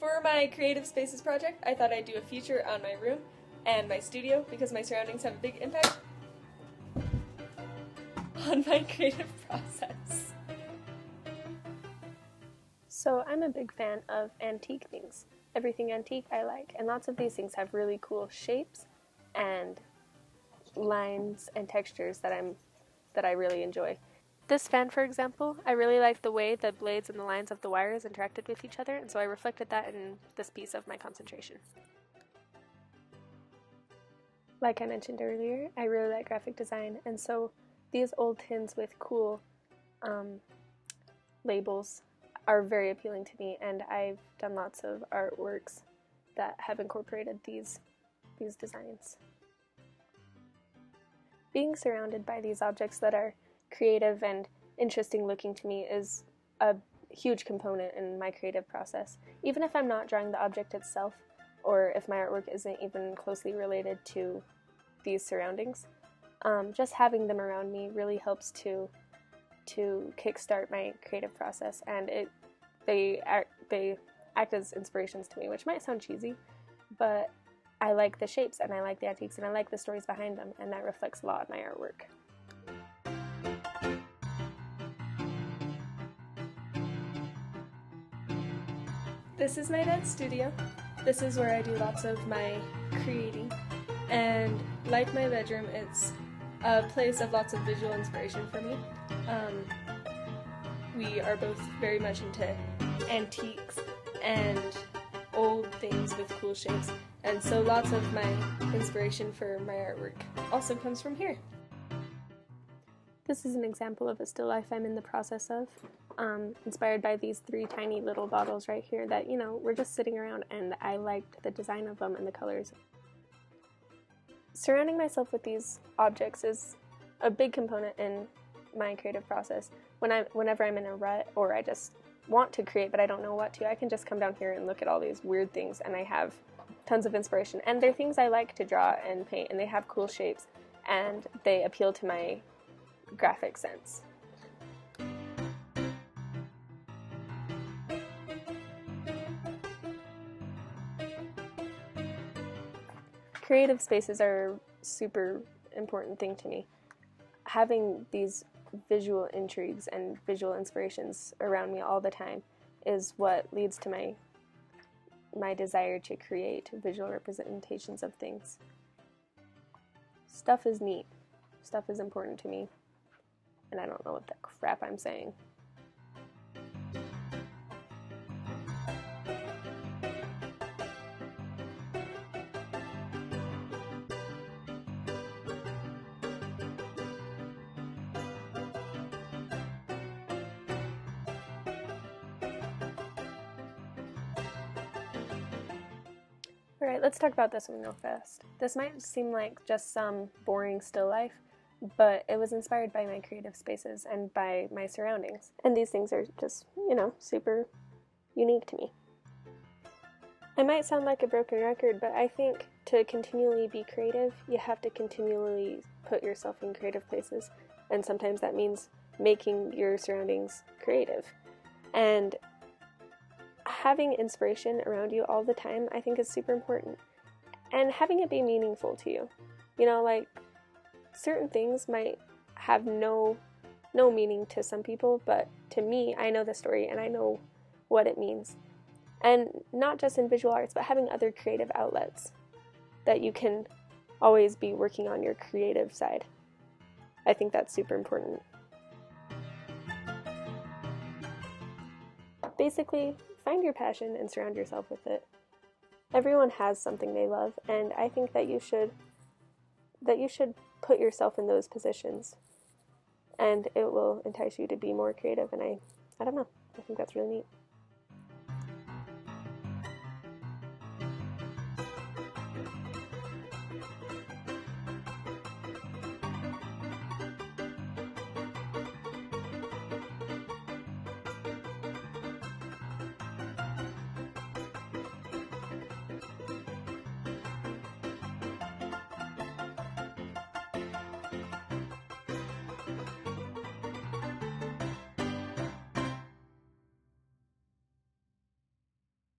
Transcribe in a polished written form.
For my Creative Spaces project, I thought I'd do a feature on my room and my studio because my surroundings have a big impact on my creative process. So I'm a big fan of antique things. Everything antique I like, and lots of these things have really cool shapes and lines and textures that I really enjoy. This fan, for example, I really like the way the blades and the lines of the wires interacted with each other, and so I reflected that in this piece of my concentration. Like I mentioned earlier, I really like graphic design, and so these old tins with cool labels are very appealing to me, and I've done lots of artworks that have incorporated these designs. Being surrounded by these objects that are creative and interesting looking to me is a huge component in my creative process. Even if I'm not drawing the object itself, or if my artwork isn't even closely related to these surroundings, just having them around me really helps to kickstart my creative process, and they act as inspirations to me, which might sound cheesy, but I like the shapes and I like the antiques and I like the stories behind them, and that reflects a lot in my artwork. This is my dad's studio. This is where I do lots of my creating, and like my bedroom, it's a place of lots of visual inspiration for me. We are both very much into antiques and old things with cool shapes, and so lots of my inspiration for my artwork also comes from here. This is an example of a still life I'm in the process of, inspired by these 3 tiny little bottles right here that, were just sitting around, and I liked the design of them and the colors. Surrounding myself with these objects is a big component in my creative process. Whenever I'm in a rut or I just want to create but I don't know what to, I can just come down here and look at all these weird things, and I have tons of inspiration. And they're things I like to draw and paint, and they have cool shapes, and they appeal to my graphic sense. Creative spaces are a super important thing to me. Having these visual intrigues and visual inspirations around me all the time is what leads to my desire to create visual representations of things. Stuff is neat. Stuff is important to me. And I don't know what the crap I'm saying. Alright, let's talk about this one real fast. This might seem like just some boring still life, but it was inspired by my creative spaces and by my surroundings. And these things are just, super unique to me. I might sound like a broken record, but I think to continually be creative, you have to continually put yourself in creative places. And sometimes that means making your surroundings creative. And having inspiration around you all the time, I think, is super important. And having it be meaningful to you. Certain things might have no meaning to some people, but to me, I know the story and I know what it means. And not just in visual arts, but having other creative outlets that you can always be working on your creative side. I think that's super important. Basically, find your passion and surround yourself with it. Everyone has something they love, and I think that you should put yourself in those positions, and it will entice you to be more creative, and I don't know, I think that's really neat.